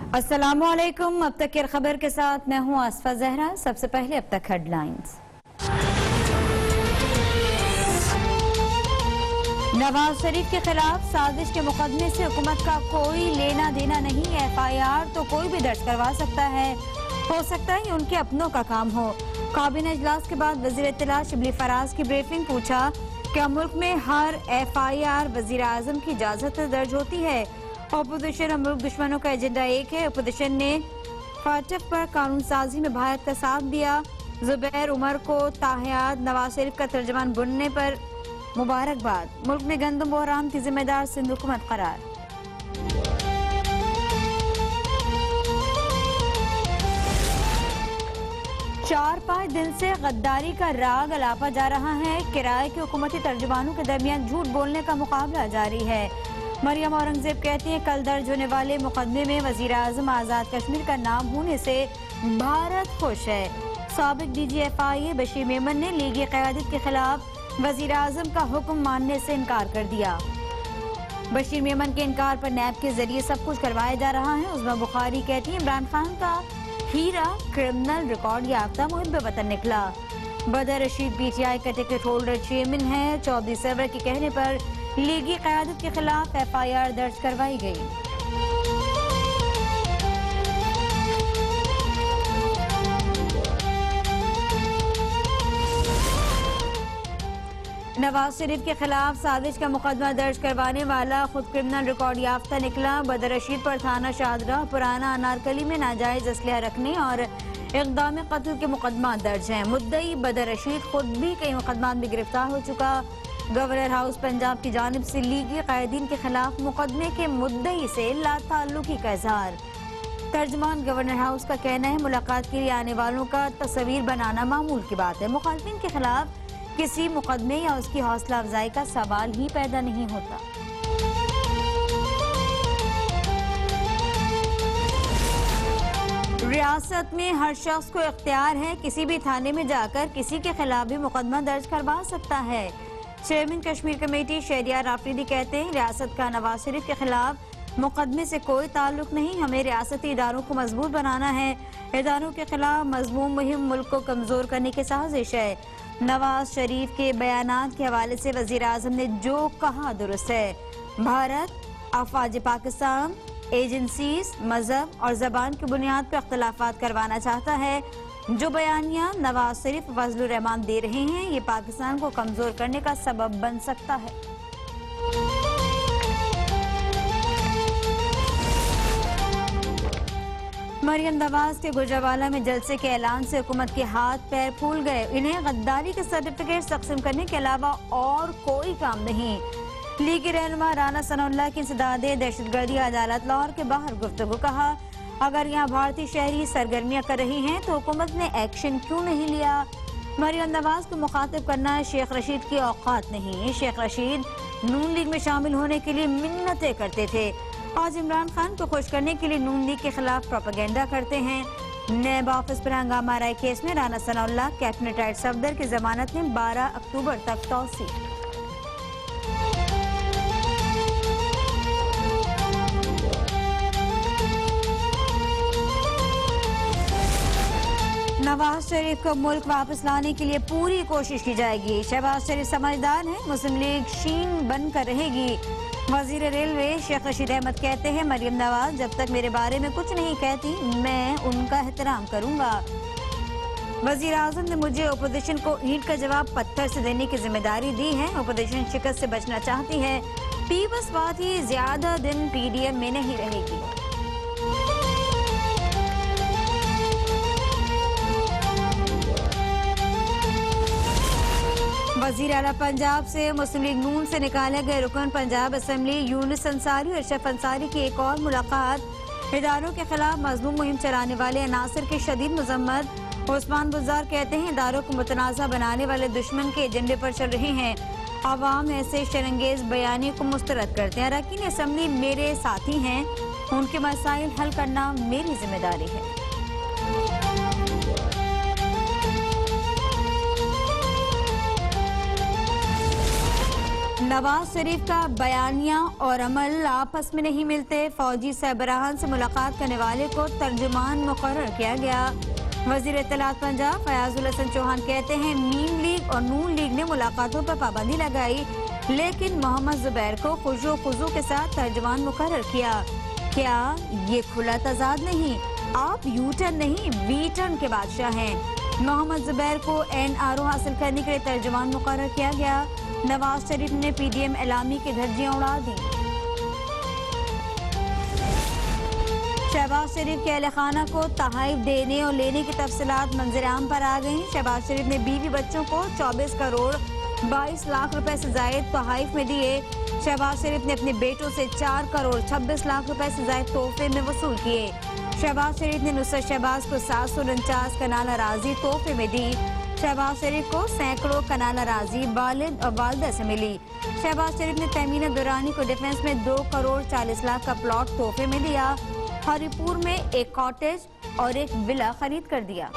अस्सलामुअलैकुम। अब तक की खबर के साथ मैं हूं आसफा जहरा। सबसे पहले अब तक हेडलाइंस। नवाज शरीफ के खिलाफ साजिश के मुकदमे से हुकूमत का कोई लेना देना नहीं। FIR तो कोई भी दर्ज करवा सकता है। हो सकता है ये उनके अपनों का काम हो। काबीना इजलास के बाद वजीर इत्तला शिबली फराज की ब्रीफिंग। पूछा क्या मुल्क में हर FIR वजीर आजम की इजाजत से दर्ज होती है। अपोजिशन और मुल्क दुश्मनों का एजेंडा एक है। अपोजिशन ने फाटक पर कानून साजी में भारत का साथ दिया। जुबैर उमर को ताहयात नवाज शरीफ का तर्जमान बनने पर मुबारकबाद। मुल्क में गंदम बहरान की जिम्मेदार सिंध हुकूमत करार। 4-5 दिन से गद्दारी का राग अलापा जा रहा है। किराए के हुकूमती तर्जुमानों के दरमियान झूठ बोलने का मुकाबला जारी है। मरियम औरंगजेब कहती हैं कल दर्ज होने वाले मुकदमे में वजीर आजम आजाद कश्मीर का नाम होने से भारत खुश है। साबिक DG FIA बशीर मेमन ने लीगी क़यादत के खिलाफ वजीर आजम का हुक्म मानने से इनकार कर दिया। बशीर मेमन के इनकार पर नैब के जरिए सब कुछ करवाया जा रहा है। उस्मा बुखारी कहती हैं इमरान खान का हीरा क्रिमिनल रिकॉर्ड याफ्ता मुहिम पे वतन निकला। बदर रशीद PTI का टिकट होल्डर चेयरमैन है। चौधरी सरवर के कहने पर लीगी क़यादत के खिलाफ FIR दर्ज करवाई गई। नवाज शरीफ के खिलाफ साजिश का मुकदमा दर्ज करवाने वाला खुद क्रिमिनल रिकॉर्ड याफ्ता निकला। बदर रशीद पर थाना शाहदरा पुराना अनारकली में नाजायज असलहा रखने और इक़दाम कत्ल के मुकदमा दर्ज हैं। मुद्दई बदर रशीद खुद भी कई मुकदमात में गिरफ्तार हो चुका। गवर्नर हाउस पंजाब की जानिब से लीगी कायदीन के खिलाफ मुकदमे के मुद्दई से लाताल्लुकी का इजहार। तर्जमान गवर्नर हाउस का कहना है मुलाकात के लिए आने वालों का तस्वीर बनाना मामूल की बात है। मुखालिफिन के खिलाफ किसी मुकदमे या उसकी हौसला अफजाई का सवाल ही पैदा नहीं होता। रियासत में हर शख्स को इख्तियार है किसी भी थाने में जाकर किसी के खिलाफ भी मुकदमा दर्ज करवा सकता है। चेयरमैन कश्मीर कमेटी शहरियार आफरीदी कहते हैं रियासत का नवाज शरीफ के खिलाफ मुकदमे से कोई ताल्लुक नहीं। हमें रियासती इदारों को मजबूत बनाना है। इदारों के खिलाफ मजमूम मुहिम मुल्क को कमजोर करने की साजिश है। नवाज शरीफ के बयानात के हवाले से वजीर आजम ने जो कहा दुरुस्त है। भारत अफवाज पाकिस्तान एजेंसीज मजहब और जबान की बुनियाद पर अख्तलाफात करवाना चाहता है। जो बयानिया नवाज शरीफ फजलुर रहमान दे रहे हैं ये पाकिस्तान को कमजोर करने का सबब बन सकता है। मरियम नवाज के गुजरावाला में जलसे के ऐलान से हुकूमत के हाथ पैर फूल गए। इन्हें गद्दारी के सर्टिफिकेट तकसीम करने के अलावा और कोई काम नहीं। लीगी रहनुमा राना सनाउल्लाह की इंसदादे दहशतगर्दी अदालत लाहौर के बाहर गुफ्तगू। कहा अगर यहाँ भारतीय शहरी सरगर्मियां कर रही हैं तो हुकूमत ने एक्शन क्यों नहीं लिया। मरियम नवाज को मुखातिब करना शेख रशीद की औकात नहीं। शेख रशीद नून लीग में शामिल होने के लिए मिन्नतें करते थे। आज इमरान खान को खुश करने के लिए नून लीग के खिलाफ प्रोपेगेंडा करते हैं। नैब ऑफिस पर हंगामा राय केस में राना सनाउल्लाह कैबिनेट राइट सफदर की जमानत में 12 अक्टूबर तक तौसी। नवाज शरीफ को मुल्क वापस लाने के लिए पूरी कोशिश की जाएगी। शहबाज शरीफ समझदार हैं। मुस्लिम लीग शीन बनकर रहेगी। वजीर रेलवे शेख रशीद अहमद कहते हैं मरियम नवाज जब तक मेरे बारे में कुछ नहीं कहती मैं उनका एहतराम करूंगा। वजीर आजम ने मुझे अपोजिशन को ईंट का जवाब पत्थर से देने की जिम्मेदारी दी है। अपोजिशन शिकस्त से बचना चाहती है। पीपल्स पार्टी ज्यादा दिन PDM में नहीं रहेगी। वजीर आला पंजाब से मुस्लिम लीग नून से निकाले गए रुकन पंजाब असेंबली यूनुस अंसारी और अशरफ अंसारी की एक और मुलाकात। इदारों के खिलाफ मजलूम मुहिम चलाने वाले अनासर के शदीद मजम्मत। उस्मान बुज़ार कहते हैं इदारों को मुतनाज़ा बनाने वाले दुश्मन के एजेंडे पर चल रहे हैं। आवाम ऐसे शरंगेज बयानी को मुस्तरद करते हैं। अरकान असेंबली मेरे साथी हैं। उनके मसाइल हल करना मेरी जिम्मेदारी है। नवाज शरीफ का बयानिया और अमल आपस में नहीं मिलते, फौजी सरबराहान से मुलाकात करने वाले को तर्जुमान मुकर्रर किया गया। वजीर इत्तलात पंजाब फयाजुल हसन चौहान कहते हैं मीम लीग और नून लीग ने मुलाकातों पर पाबंदी लगाई, लेकिन मोहम्मद जुबैर को खुशो खुजू के साथ तर्जुमान मुकर्रर किया। क्या ये खुला तजाद नहीं? आप यू टर्न नहीं वी टर्न के बादशाह हैं। मोहम्मद जुबैर को NRO हासिल करने के लिए तर्जुमान मुकर्रर किया गया। नवाज शरीफ ने PDM एलामी की धज्जियां उड़ा दी। शहबाज शरीफ के अहल खाना को तहाइफ देने और लेने की तफसीलात मंजर-ए-आम पर आ गई। शहबाज शरीफ ने बीवी बच्चों को 24 करोड़ 22 लाख रुपए से जायद तोहफे में दिए। शहबाज शरीफ ने अपने बेटों से 4 करोड़ 26 लाख रुपए से जायद तोहफे में वसूल किए। शहबाज शरीफ ने नुसरत शहबाज को 749 कनाल अराजी तोहफे में दी। शहबाज शरीफ को सैकड़ों कनाल अराजी वालिद और वालदा से मिली। शहबाज शरीफ ने तमीना दुरानी को डिफेंस में 2 करोड़ 40 लाख का प्लॉट तोहफे में दिया। हरिपुर में एक कॉटेज और एक विला खरीद कर दिया।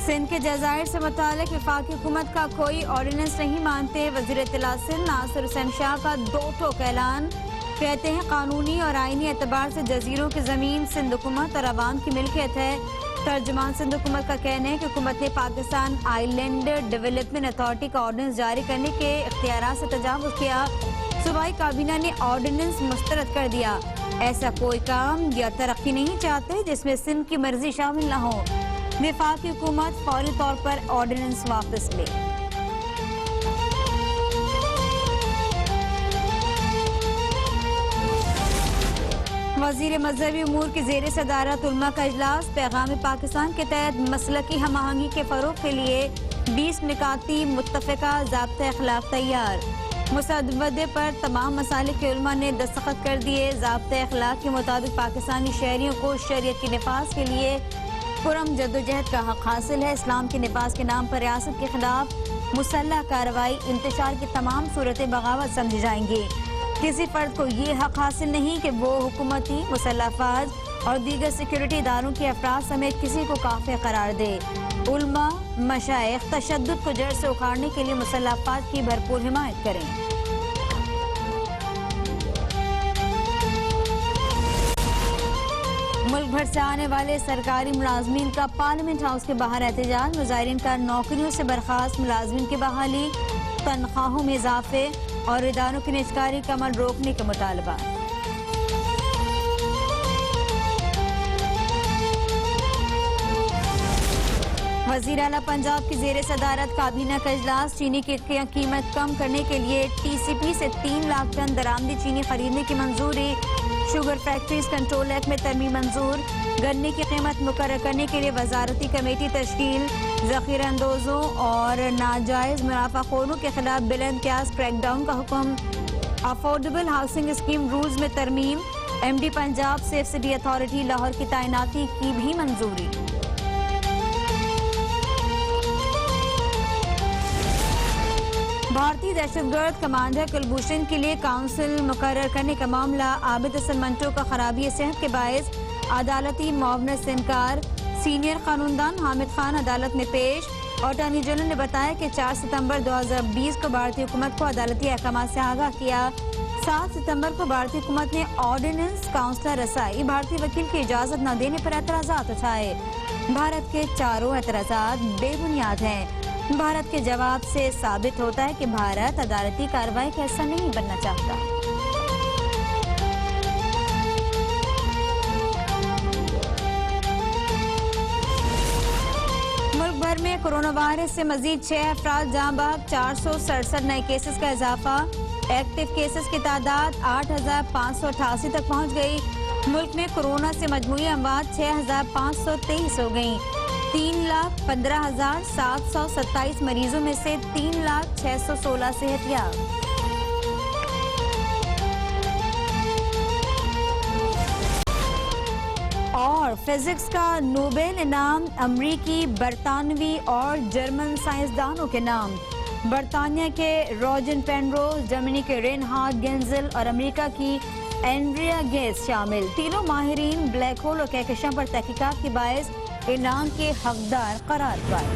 सिंध के जजायर से मुतालिक वफाकी हुकूमत का कोई ऑर्डिनेंस नहीं मानते। वजीर इत्तलात सिंध नासिर हुसैन शाह का दो टोक ऐलान। कहते हैं कानूनी और आईनी एतबार से जजीरों की जमीन सिंध हुकूमत और अवाम की मिल्कियत है। तर्जुमान सिंध हुकूमत का कहना है कि हुकूमत ने पाकिस्तान आइलैंड डेवलपमेंट अथॉरिटी का ऑर्डिनेंस जारी करने के इख्तियारात से तजावुज़ किया। सूबाई काबीना ने ऑर्डिनेंस मुस्तरद कर दिया। ऐसा कोई काम या तरक्की नहीं चाहते जिसमें सिंध की मर्जी शामिल न हो। वफाकी हुकूमत फौरी तौर पर ऑर्डिनेंस वापस ले। वजीर मजहबी उमूर की ज़ेर सदारत उलमा का इजलास। पैगाम पाकिस्तान के तहत मसलकी हम आहंगी के फरोग के लिए 20 निकाती मुत्तफ़िका ज़ाब्ता अखलाक तैयार। मुसद्दे पर तमाम मसालिक के उलमा ने दस्तखत कर दिए। ज़ाब्ता अखलाक के मुताबिक पाकिस्तानी शहरियों को शरीयत के नफाज के लिए पुरम जद्दोजहद का हक हासिल है। इस्लाम के नफाज के नाम पर रियासत के खिलाफ मुसल्लह कार्रवाई इंतशार की तमाम सूरतें बगावत समझी जाएंगी। किसी फर्द को ये हक हासिल नहीं कि वो हुकूमती मुसल्लह अफवाज और दीगर सिक्योरिटी इदारों के अफराद समेत किसी को काफिर करार दे। उलमा मशाइख तशद्दुद को जड़ से उखाड़ने के लिए मुसल्लह अफवाज की भरपूर हिमायत करें। मुल्क भर से आने वाले सरकारी मुलाजमीन का पार्लियामेंट हाउस के बाहर एहतजाज। मुजाहिरीन का नौकरियों से बर्खास्त मुलाजमीन की बहाली, तनख्वाहों में इजाफे और इदारों की निजकारी का अमल रोकने का मुतालबा। वजीर आला पंजाब की जेर सदारत काबीना का इजलास। चीनी की कीमत कम करने के लिए TCP से 3 लाख टन दरामदी चीनी खरीदने की मंजूरी। शुगर फैक्ट्रीज कंट्रोल एक्ट में तरमीम मंजूर। गन्ने की कीमत मुकर्रर करने के लिए वजारती कमेटी तश्कील। ज़ख़ीरा अंदोजों और नाजायज़ मुनाफाखोरों के खिलाफ बिलइम्तियाज क्रैकडाउन का हुक्म। अफोर्डेबल हाउसिंग स्कीम रूल्स में तरमीम। MD Punjab safe city authority Lahore की तैनाती की भी मंजूरी। भारतीय दहशतगर्द कमांडर कुलभूषण के लिए काउंसिल मुकर्रर करने का मामला। आबिद हसन मंटो का खराबी सेहत के बायस अदालती मुआवनत से इनकार। सीनियर कानूनदान हामिद खान अदालत में पेश। अटॉर्नी जनरल ने बताया कि 4 सितंबर 2020 को भारतीय हुकूमत को अदालती अहकाम से आगाह किया। 7 सितंबर को भारतीय हुकूमत ने ऑर्डिनेंस काउंसलर रसाई भारतीय वकील की इजाजत न देने पर एतराजात उठाए। भारत के चारों एतराजात बेबुनियाद हैं। भारत के जवाब से साबित होता है कि भारत अदालती कार्रवाई का हिस्सा नहीं बनना चाहता। मुल्क भर में कोरोना वायरस से मजीद 6 अफराद जाँ बहक। 467 नए केसेस का इजाफा। एक्टिव केसेस की तादाद 8,588 तक पहुँच गई। मुल्क में कोरोना से मजमूई अमवात 6,523 हो गई। 3,15,727 मरीजों में से 3,616 सेहतयाब। और फिजिक्स का नोबेल इनाम अमरीकी, बरतानवी और जर्मन साइंसदानों के नाम। बरतानिया के रॉजन पेनरोज, जर्मनी के रेनहार्ड गेंजल और अमेरिका की اینڈریا گیس شامل. تینوں ماہرین بلیک ہول اور کہکشاں پر تحقیقات کے باعث انعام کے حقدار قرار پائے.